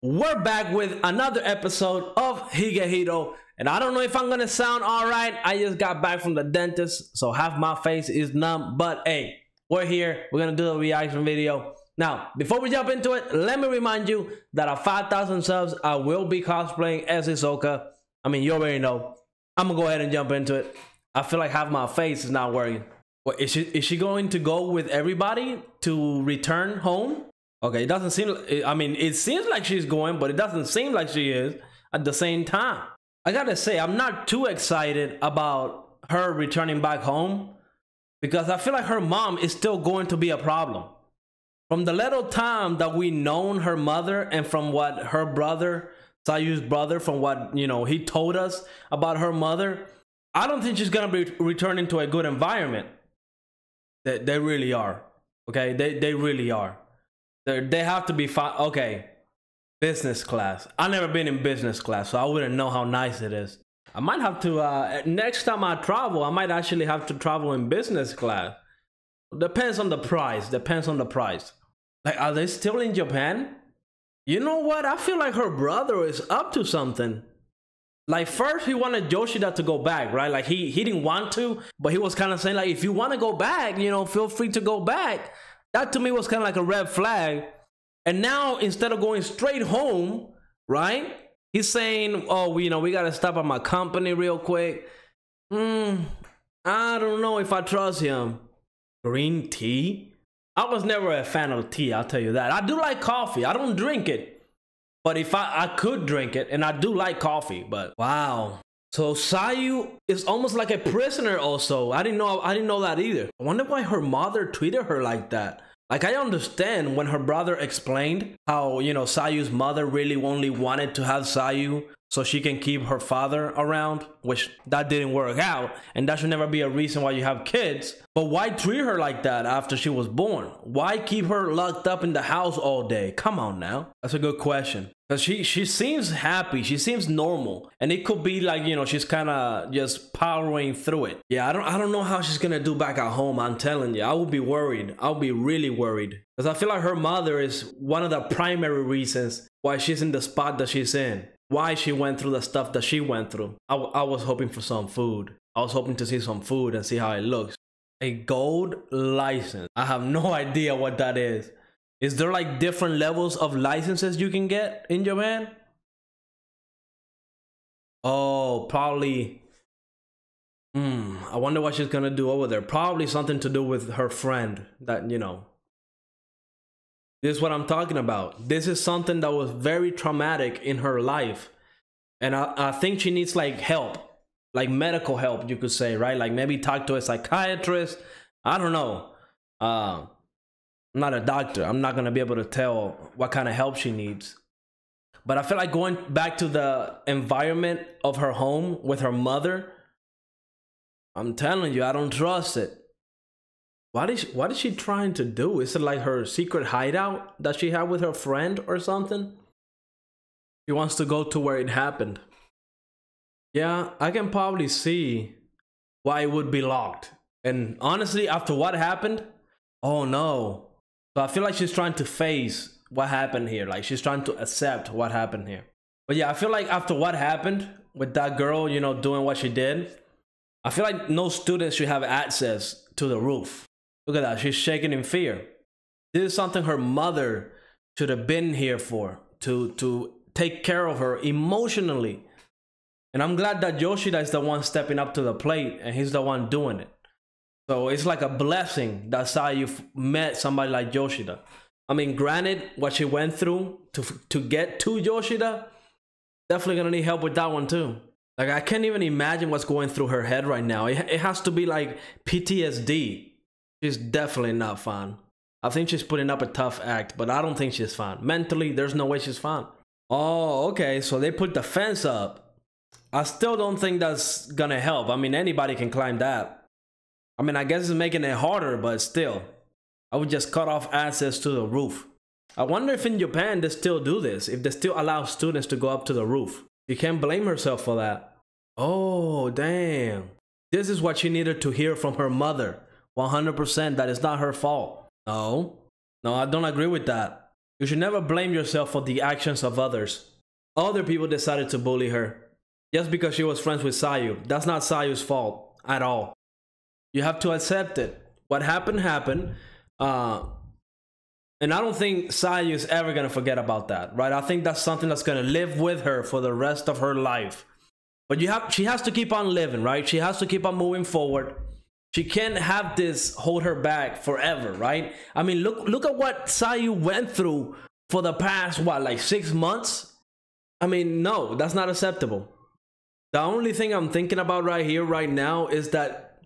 We're back with another episode of Higehiro, and I don't know if I'm gonna sound all right. I just got back from the dentist, so half my face is numb, but hey, we're here. We're gonna do a reaction video. Now, before we jump into it, let me remind you that at 5,000 subs, I will be cosplaying as Hisoka. I mean, you already know. I'm gonna go ahead and jump into it. I feel like half my face is not working. What, is she going to go with everybody to return home? Okay, it doesn't seem, I mean, it seems like she's going, but it doesn't seem like she is at the same time. I gotta say, I'm not too excited about her returning back home because I feel like her mom is still going to be a problem. From the little time that we known her mother and from what her brother, SAYU's brother, from what, you know, he told us about her mother, I don't think she's gonna be returning to a good environment. They really are, okay? They really are. They have to be fine. Okay, business class. I've never been in business class, so I wouldn't know how nice it is. I might have to, next time I travel, I might actually have to travel in business class. Depends on the price, depends on the price. Like, are they still in Japan? You know what? I feel like her brother is up to something. Like, first he wanted Yoshida to go back, right? Like, he didn't want to, but he was kind of saying, like, if you want to go back, you know, feel free to go back. That to me was kind of like a red flag. And now, instead of going straight home, right? He's saying, oh, you know, we got to stop at my company real quick. I don't know if I trust him. Green tea? I was never a fan of tea, I'll tell you that. I do like coffee. I don't drink it. But if I could drink it, and I do like coffee, but wow. So SAYU is almost like a prisoner also. I didn't know that either. I wonder why her mother treated her like that. Like, I understand when her brother explained how, you know, SAYU's mother really only wanted to have SAYU so she can keep her father around, which that didn't work out, and that should never be a reason why you have kids. But why treat her like that after she was born? Why keep her locked up in the house all day? Come on now. That's a good question. Because she seems happy, she seems normal, and it could be like, you know, she's kind of just powering through it. Yeah, I don't know how she's gonna do back at home. I'm telling you, I would be worried. I'll be really worried, because I feel like her mother is one of the primary reasons why she's in the spot that she's in, why she went through the stuff that she went through. I was hoping for some food. I was hoping to see some food and see how it looks. A gold license. I have no idea what that is. Is there like different levels of licenses you can get in Japan? Oh, probably. I wonder what she's gonna do over there. Probably something to do with her friend that, you know. This is what I'm talking about. This is something that was very traumatic in her life. And I think she needs like help, like medical help, you could say, right? Like maybe talk to a psychiatrist. I don't know. I'm not a doctor. I'm not going to be able to tell what kind of help she needs. But I feel like going back to the environment of her home with her mother, I'm telling you, I don't trust it. What is she trying to do? Is it like her secret hideout that she had with her friend or something? She wants to go to where it happened. Yeah, I can probably see why it would be locked. And honestly, after what happened, oh no. So I feel like she's trying to face what happened here. Like, she's trying to accept what happened here. But yeah, I feel like after what happened with that girl, you know, doing what she did, I feel like no students should have access to the roof. Look at that, she's shaking in fear. This is something her mother should have been here for, to take care of her emotionally. And I'm glad that Yoshida is the one stepping up to the plate and he's the one doing it. So it's like a blessing that SAYU met somebody like Yoshida. I mean, granted, what she went through to get to Yoshida, definitely gonna need help with that one too. Like, I can't even imagine what's going through her head right now. It has to be like PTSD. She's definitely not fine. I think she's putting up a tough act, but I don't think she's fine. Mentally, there's no way she's fine. Oh, okay, so they put the fence up. I still don't think that's gonna help. I mean, anybody can climb that. I mean, I guess it's making it harder, but still. I would just cut off access to the roof. I wonder if in Japan they still do this, if they still allow students to go up to the roof. You can't blame herself for that. Oh, damn. This is what she needed to hear from her mother. 100% that it's not her fault. No, I don't agree with that. You should never blame yourself for the actions of others. Other people decided to bully her just because she was friends with SAYU. That's not SAYU's fault at all. You have to accept it. What happened happened. And I don't think SAYU is ever going to forget about that, right? I think that's something that's going to live with her for the rest of her life. But she has to keep on living, right? She has to keep on moving forward. She can't have this hold her back forever, right? I mean, look at what SAYU went through for the past, what, like 6 months? I mean, no, that's not acceptable. The only thing I'm thinking about right here, right now, is that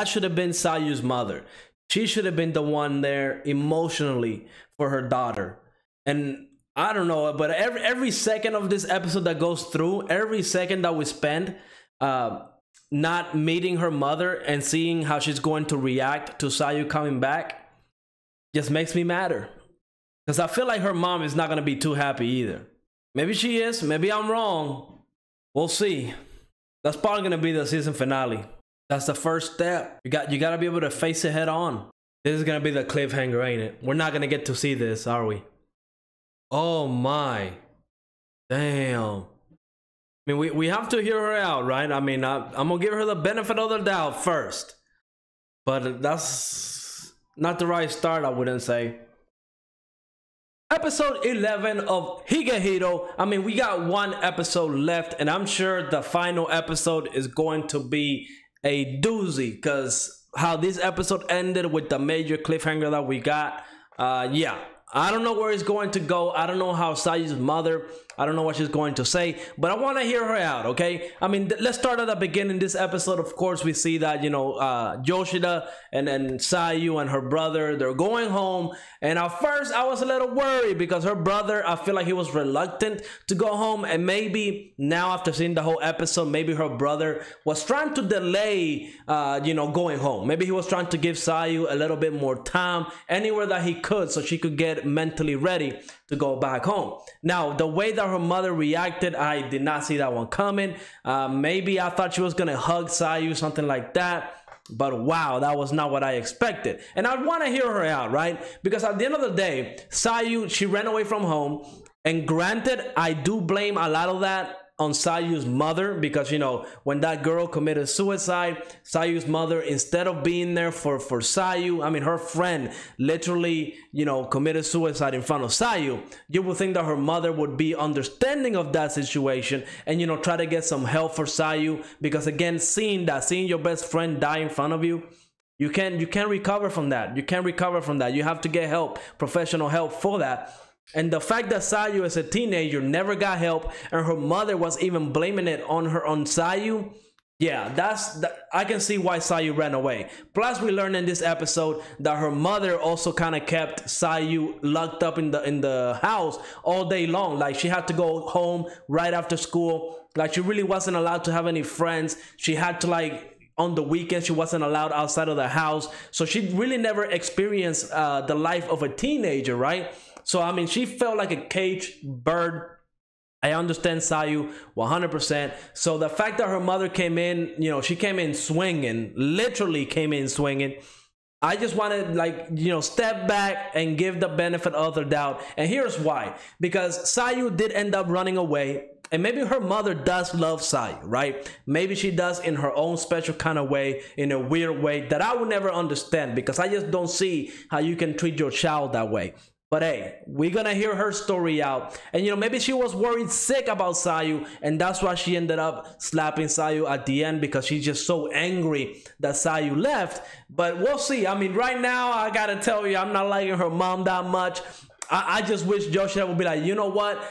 should have been SAYU's mother. She should have been the one there emotionally for her daughter. And I don't know, but every second of this episode that goes through, every second that we spend not meeting her mother and seeing how she's going to react to SAYU coming back just makes me madder. Because I feel like her mom is not going to be too happy either. Maybe she is, maybe I'm wrong. We'll see. That's probably going to be the season finale. That's the first step. You got to be able to face it head on. This is going to be the cliffhanger, ain't it? We're not going to get to see this, are we? Oh my. Damn. I mean, we have to hear her out, right? I mean, I'm going to give her the benefit of the doubt first. But that's not the right start, I wouldn't say. Episode 11 of Higehiro. I mean, we got one episode left, and I'm sure the final episode is going to be a doozy, because how this episode ended with the major cliffhanger that we got, yeah, I don't know where it's going to go. I don't know how SAYU's mother, I don't know what she's going to say, but I want to hear her out, okay? I mean, let's start at the beginning. This episode, of course, we see that, you know, Yoshida and SAYU and her brother, they're going home. And at first, I was a little worried because her brother, I feel like he was reluctant to go home. And maybe now, after seeing the whole episode, maybe her brother was trying to delay, you know, going home. Maybe he was trying to give SAYU a little bit more time anywhere that he could so she could get mentally ready to go back home. Now, the way that her mother reacted, I did not see that one coming. Maybe I thought she was gonna hug SAYU, something like that. But wow, that was not what I expected. And I want to hear her out, right? Because at the end of the day, SAYU, she ran away from home. And granted, I do blame a lot of that on SAYU's mother, because, you know, when that girl committed suicide, SAYU's mother, instead of being there for SAYU, I mean, her friend literally, you know, committed suicide in front of SAYU. You would think that her mother would be understanding of that situation and, you know, try to get some help for SAYU, because again, seeing your best friend die in front of you, you can't recover from that. You can't recover from that. You have to get help, professional help for that. And the fact that SAYU as a teenager never got help, and her mother was even blaming it on SAYU, yeah, I can see why SAYU ran away. Plus, we learned in this episode that her mother also kind of kept SAYU locked up in the house all day long. Like, she had to go home right after school. Like, she really wasn't allowed to have any friends. She had to, like, on the weekends, she wasn't allowed outside of the house. So she really never experienced the life of a teenager, right? So, I mean, she felt like a caged bird. I understand SAYU 100%. So the fact that her mother came in, you know, she came in swinging, literally came in swinging. I just want to, like, you know, step back and give the benefit of the doubt. And here's why. Because SAYU did end up running away. And maybe her mother does love SAYU, right? Maybe she does in her own special kind of way, in a weird way that I would never understand, because I just don't see how you can treat your child that way. But hey, we're gonna hear her story out. And, you know, maybe she was worried sick about SAYU, and that's why she ended up slapping SAYU at the end, because she's just so angry that SAYU left. But we'll see. I mean, right now, I gotta tell you, I'm not liking her mom that much. I just wish Yoshida would be like, you know what?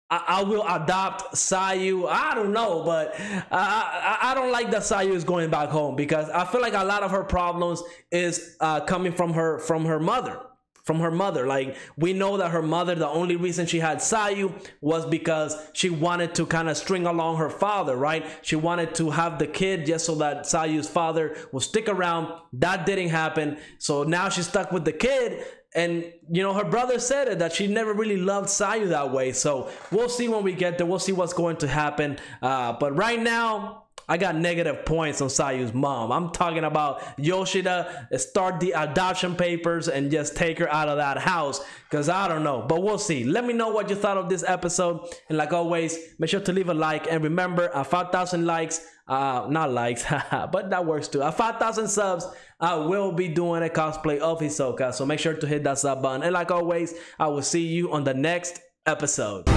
I will adopt SAYU. I don't know, but I don't like that SAYU is going back home, because I feel like a lot of her problems is coming from her mother. From her mother. Like, we know that her mother, the only reason she had SAYU was because she wanted to kind of string along her father, right? She wanted to have the kid just so that SAYU's father will stick around. That didn't happen. So now she's stuck with the kid. And, you know, her brother said it, that she never really loved SAYU that way. So we'll see when we get there. We'll see what's going to happen. But right now, I got negative points on SAYU's mom. I'm talking about Yoshida start the adoption papers and just take her out of that house, because I don't know, but we'll see. Let me know what you thought of this episode, and like always, make sure to leave a like, and remember, at 5,000 likes, not likes, but that works too. At 5,000 subs, I will be doing a cosplay of Hisoka, so make sure to hit that sub button, and like always, I will see you on the next episode.